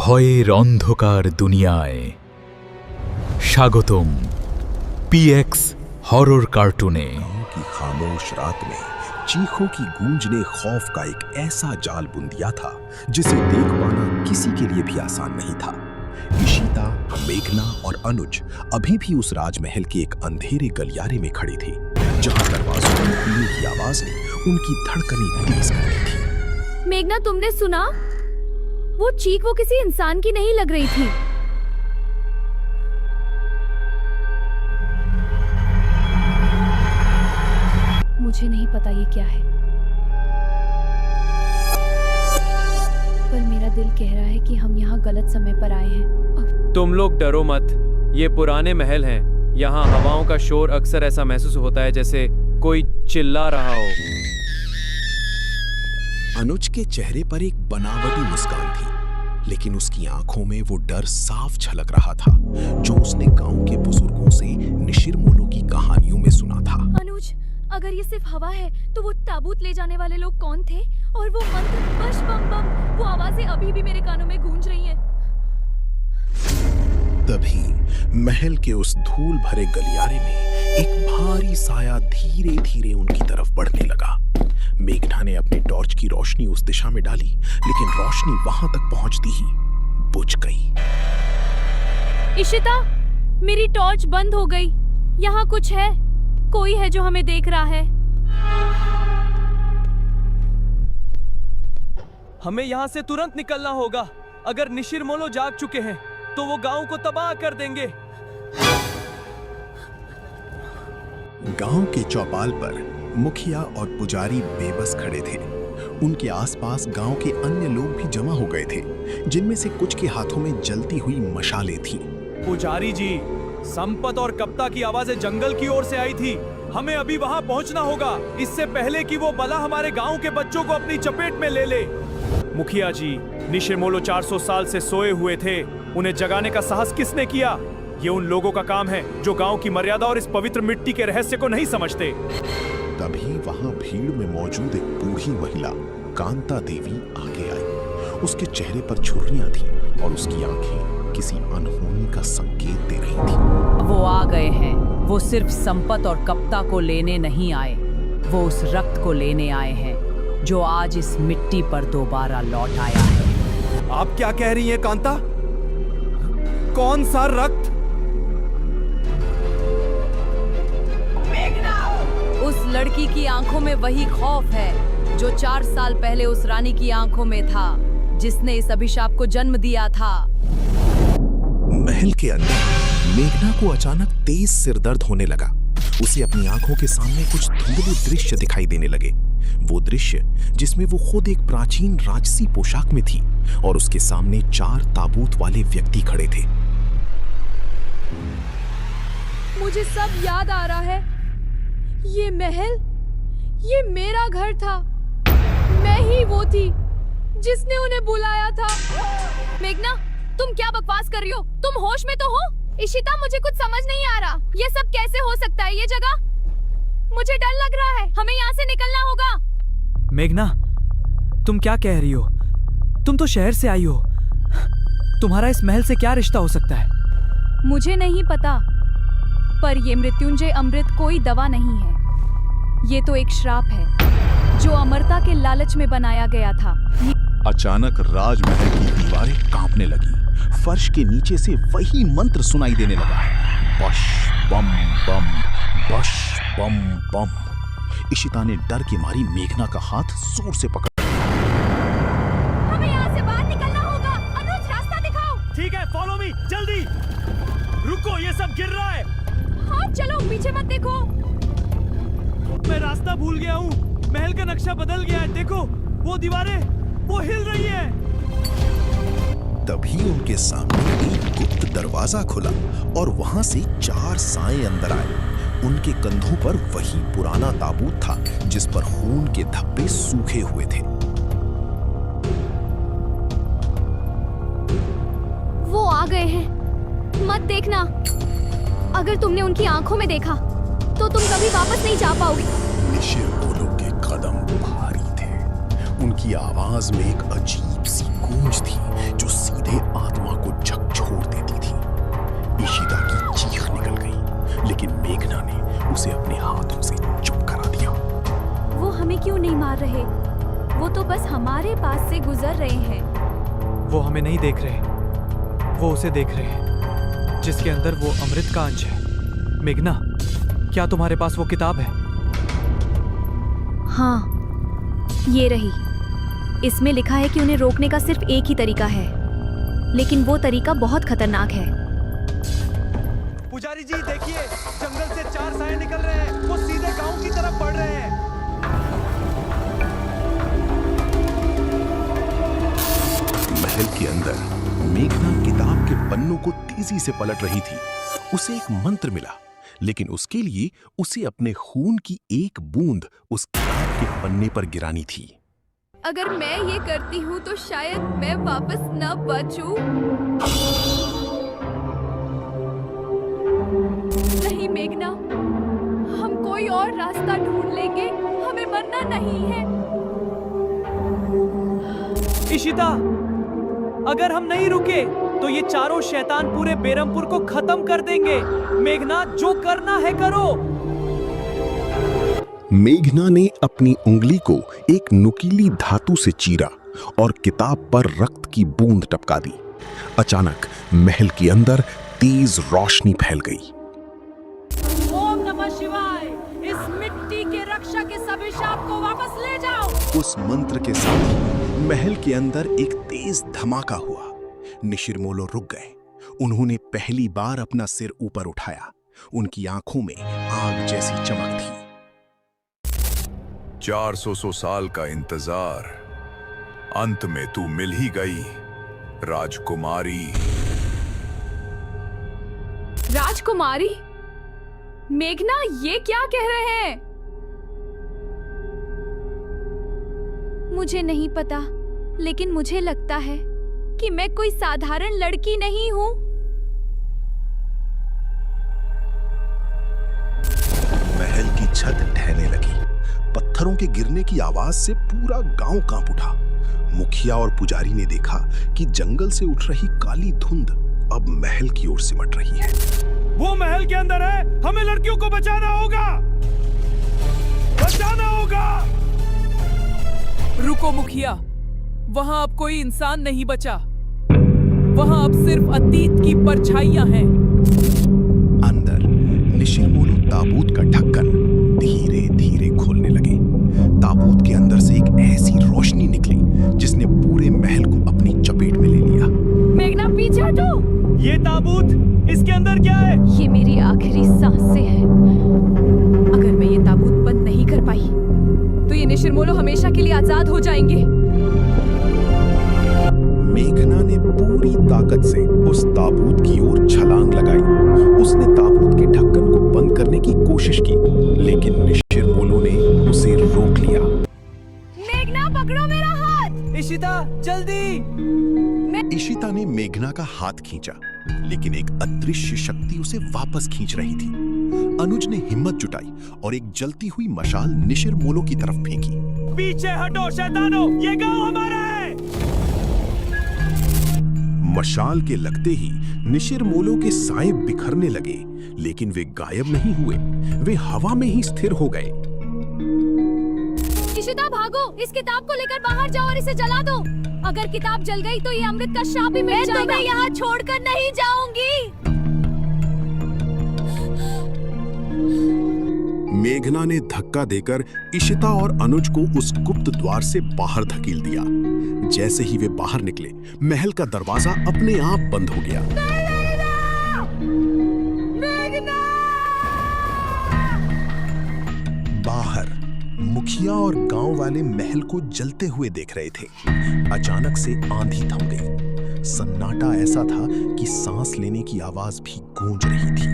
ভয়ের অন্ধকার দুনিয়ায় স্বাগতম PX हॉरर कार्टूने। की खामोश रात में चीखों की गूंज ने खौफ का एक ऐसा जाल बुन दिया था जिसे देख पाना किसी के लिए भी आसान नहीं था। इशिता, मेघना और अनुज अभी भी उस राजमहल के एक अंधेरे गलियारे में खड़े थे, जहां दरवाजों पर खुलने की आवाज ने उनकी धड़कनें तेज कर दी थी। मेघना, तुमने सुना? वो चीख वो किसी इंसान की नहीं लग रही थी। मुझे नहीं पता ये क्या है, पर मेरा दिल कह रहा है कि हम यहाँ गलत समय पर आए हैं। तुम लोग डरो मत, ये पुराने महल हैं। यहाँ हवाओं का शोर अक्सर ऐसा महसूस होता है जैसे कोई चिल्ला रहा हो। अनुज के चेहरे पर एक बनावटी मुस्कान थी, लेकिन उसकी आंखों में वो डर साफ झलक रहा था जो उसने गांव के बुजुर्गों से निशिर-मोलो की कहानियों में सुना था। अनुज, अगर ये सिर्फ हवा है तो वो ताबूत ले जाने वाले लोग कौन थे? और वो मंत्र बश बम बम, वो आवाजें अभी भी मेरे कानों में गूंज रही हैं। तभी महल के उस धूल भरे गलियारे में एक भारी साया धीरे धीरे उनकी तरफ बढ़ने लगा। मेघना ने अपनी टॉर्च की रोशनी उस दिशा में डाली, लेकिन रोशनी वहां तक पहुंचती ही बुझ गई। इशिता, मेरी टॉर्च बंद हो गई। यहाँ कुछ है, कोई है जो हमें देख रहा है। हमें यहाँ से तुरंत निकलना होगा। अगर निशिर-मोलो जाग चुके हैं तो वो गांव को तबाह कर देंगे। गांव के चौपाल पर मुखिया और पुजारी बेबस खड़े थे। उनके आसपास गांव के अन्य लोग भी जमा हो गए थे, जिनमें से कुछ के हाथों में जलती हुई मशालें थीं। पुजारी जी, संपत और कप्ता की आवाजें जंगल की ओर से आई थी। हमें अभी वहां पहुंचना होगा, इससे पहले कि वो बला हमारे गांव के बच्चों को अपनी चपेट में ले ले। मुखिया जी, निशिर-मोलो 400 साल से सोए हुए थे। उन्हें जगाने का साहस किसने किया? ये उन लोगों का काम है जो गांव की मर्यादा और इस पवित्र मिट्टी के रहस्य को नहीं समझते। तभी वहां भीड़ में मौजूद एक बूढ़ी महिला कांता देवी आगे आई। उसके चेहरे पर छुर्रियां थीं और उसकी आंखें किसी अनहोनी का संकेत दे रही थीं। वो आ गए हैं। वो सिर्फ संपत और कप्ता को लेने नहीं आए, वो उस रक्त को लेने आए हैं जो आज इस मिट्टी पर दोबारा लौट आया है। आप क्या कह रही हैं कांता? कौन सा रक्त? उस लड़की की आंखों में वही खौफ है जो 4 साल पहले उस रानी की आंखों में था, जिसने इस अभिशाप को जन्म दिया था। महल के अंदर मेघना को अचानक तेज सिरदर्द होने लगा। उसे अपनी आंखों के सामने कुछ धुंधले दृश्य दिखाई देने लगे। वो दृश्य जिसमें वो खुद एक प्राचीन राजसी पोशाक में थी और उसके सामने 4 ताबूत वाले व्यक्ति खड़े थे। मुझे सब याद आ रहा है। ये महल, ये मेरा घर था। मैं ही वो थी जिसने उन्हें बुलाया था। मेघना, तुम क्या बकवास कर रही हो? तुम होश में तो हो? इशिता, मुझे कुछ समझ नहीं आ रहा। ये सब कैसे हो सकता है? ये जगह, मुझे डर लग रहा है। हमें यहाँ से निकलना होगा। मेघना, तुम क्या कह रही हो? तुम तो शहर से आई हो। तुम्हारा इस महल से क्या रिश्ता हो सकता है? मुझे नहीं पता, पर ये मृत्युंजय अमृत कोई दवा नहीं है। ये तो एक श्राप है जो अमरता के लालच में बनाया गया था। अचानक राजमहल की दीवारें कांपने लगी। फर्श के नीचे से वही मंत्र सुनाई देने लगा, बश बम बम, बश बम बम। इशिता ने डर की मारी मेघना का हाथ जोर से पकड़। हमें यहाँ से बाहर निकलना होगा। अनुज, रास्ता दिखाओ। ठीक है, फॉलो मी, जल्दी। रुको, ये सब गिर रहा है। हाँ चलो, पीछे मत देखो। मैं रास्ता भूल गया हूँ। महल का नक्शा बदल गया है। देखो, वो दीवारें, वो हिल रही है। तभी उनके सामने एक गुप्त दरवाजा खुला और वहां से 4 साएं अंदर आए। उनके कंधों पर वही पुराना ताबूत था जिस पर खून के धब्बे सूखे हुए थे। वो आ गए हैं। मत देखना। अगर तुमने उनकी आंखों में देखा तो तुम कभी वापस नहीं जा पाओगे। निशिर-मोलो के कदम भारी थे। उनकी आवाज में एक अजीब सी गूंज थी जो सीधे बस हमारे पास से गुजर रहे हैं। वो हमें नहीं देख रहे, वो उसे देख रहे हैं जिसके अंदर वो अमृत का अंश है। मेघना, क्या तुम्हारे पास वो किताब है? हाँ, ये रही। इसमें लिखा है कि उन्हें रोकने का सिर्फ एक ही तरीका है, लेकिन वो तरीका बहुत खतरनाक है। पुजारी जी देखिए, जंगल से 4 साए निकल रहे हैं। वो सीधे गांव की तरफ बढ़ रहे हैं। महल के अंदर मेघना किताब के पन्नों को तेजी से पलट रही थी। उसे एक मंत्र मिला, लेकिन उसके लिए उसे अपने खून की एक बूंद उस किताब के पन्ने पर गिरानी थी। अगर मैं ये करती हूँ तो शायद मैं वापस न बचूं। नहीं मेघना, हम कोई और रास्ता ढूंढ लेंगे। हमें मरना नहीं है। इशिता, अगर हम नहीं रुके तो ये चारों शैतान पूरे बेरमपुर को खत्म कर देंगे। मेघना, जो करना है करो। मेघना ने अपनी उंगली को एक नुकीली धातु से चीरा और किताब पर रक्त की बूंद टपका दी। अचानक महल के अंदर तेज रोशनी फैल गई। ओम नमः शिवाय। इस मिट्टी के रक्षा के सभी शाप को वापस ले जाओ। उस मंत्र के साथ ही महल के अंदर एक तेज धमाका हुआ। निशिरमोलो रुक गए। उन्होंने पहली बार अपना सिर ऊपर उठाया। उनकी आंखों में आग जैसी चमक थी। 400 साल का इंतजार, अंत में तू मिल ही गई, राजकुमारी। राजकुमारी? मेघना, ये क्या कह रहे हैं? मुझे नहीं पता, लेकिन मुझे लगता है कि मैं कोई साधारण लड़की नहीं हूँ। महल की छत ढहने लगी। पत्थरों के गिरने की आवाज से पूरा गांव कांप उठा। मुखिया और पुजारी ने देखा कि जंगल से उठ रही काली धुंध अब महल की ओर सिमट रही है। वो महल के अंदर है। हमें लड़कियों को बचाना होगा, बचाना होगा। रुको मुखिया, वहां अब कोई इंसान नहीं बचा। वहां अब सिर्फ अतीत की परछाइयां हैं। अंदर निशिरमोलो ताबूत का ढक्कन धीरे धीरे खोलने लगे। ताबूत के अंदर से एक ऐसी रोशनी निकली जिसने पूरे महल को अपनी चपेट में ले लिया। मेघना, पीछे हटो। ये ताबूत, इसके अंदर क्या है? ये मेरी आखिरी सांसें हैं। अगर मैं ये ताबूत बंद नहीं कर पाई तो ये निशिरमोलो हमेशा के लिए आजाद हो जाएंगे। मेघना ने पूरी ताकत से उस ताबूत की ओर छलांग लगाई। उसने ताबूत के ढक्कन को बंद करने की कोशिश की, लेकिन निशिरमोलो ने उसे रोक लिया। मेघना, पकड़ो मेरा हाथ। इशिता, जल्दी। इशिता ने मेघना का हाथ खींचा, लेकिन एक अदृश्य शक्ति उसे वापस खींच रही थी। अनुज ने हिम्मत जुटाई और एक जलती हुई मशाल निशिरमोलो की तरफ फेंकी। पीछे हटो शैतानों, ये गांव हमारा है। मशाल के लगते ही निशिरमोलो के साए बिखरने लगे, लेकिन वे गायब नहीं हुए। वे हवा में ही स्थिर हो गए। इशिता, भागो। इस किताब को लेकर बाहर जाओ और इसे जला दो। अगर किताब जल गई तो ये अमृत का शाप ही मिट जाएगा। मैं तुम्हें यहाँ छोड़कर नहीं जाऊंगी। मेघना ने धक्का देकर इशिता और अनुज को उस गुप्त द्वार से बाहर धकेल दिया। जैसे ही वे बाहर निकले, महल का दरवाजा अपने आप बंद हो गया। बाहर मुखिया और गांव वाले महल को जलते हुए देख रहे थे। अचानक से आंधी थम गई। सन्नाटा ऐसा था कि सांस लेने की आवाज भी गूंज रही थी।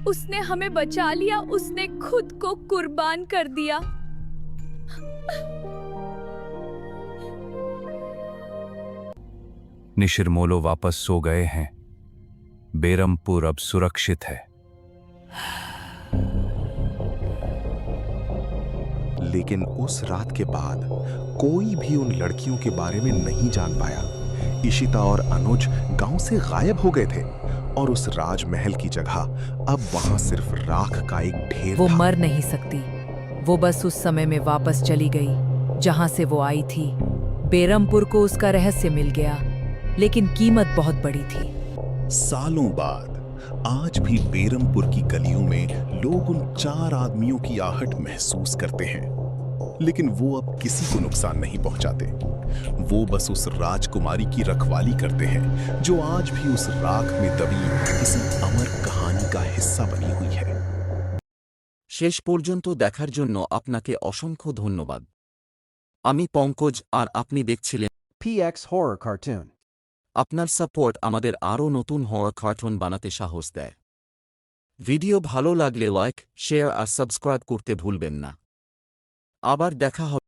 उसने हमें बचा लिया। उसने खुद को कुर्बान कर दिया। निशिरमोलो वापस सो गए हैं। बेरमपुर अब सुरक्षित है। लेकिन उस रात के बाद कोई भी उन लड़कियों के बारे में नहीं जान पाया। इशिता और अनुज गांव से गायब हो गए थे और उस राजमहल की जगह अब वहां सिर्फ राख का एक ढेर वो था। मर नहीं सकती। वो बस उस समय में वापस चली गई जहां से वो आई थी। बेरमपुर को उसका रहस्य मिल गया, लेकिन कीमत बहुत बड़ी थी। सालों बाद आज भी बेरमपुर की गलियों में लोग उन 4 आदमियों की आहट महसूस करते हैं, लेकिन वो अब किसी को नुकसान नहीं पहुंचाते। वो बस उस राजकुमारी की रखवाली करते हैं जो आज भी उस राख में दबी किसी अमर कहानी का हिस्सा बनी हुई है। শেষ পর্যন্ত দেখার জন্য আপনাকে অসংখ্য ধন্যবাদ। আমি পঙ্কজ আর আপনি দেখছিলেন PX Horror Cartoon. আপনার সাপোর্ট আমাদের আরও নতুন হরর কার্টুন বানাতে সাহস দেয়। ভিডিও ভালো লাগলে লাইক, শেয়ার আর সাবস্ক্রাইব করতে ভুলবেন না। আবার দেখা হবে।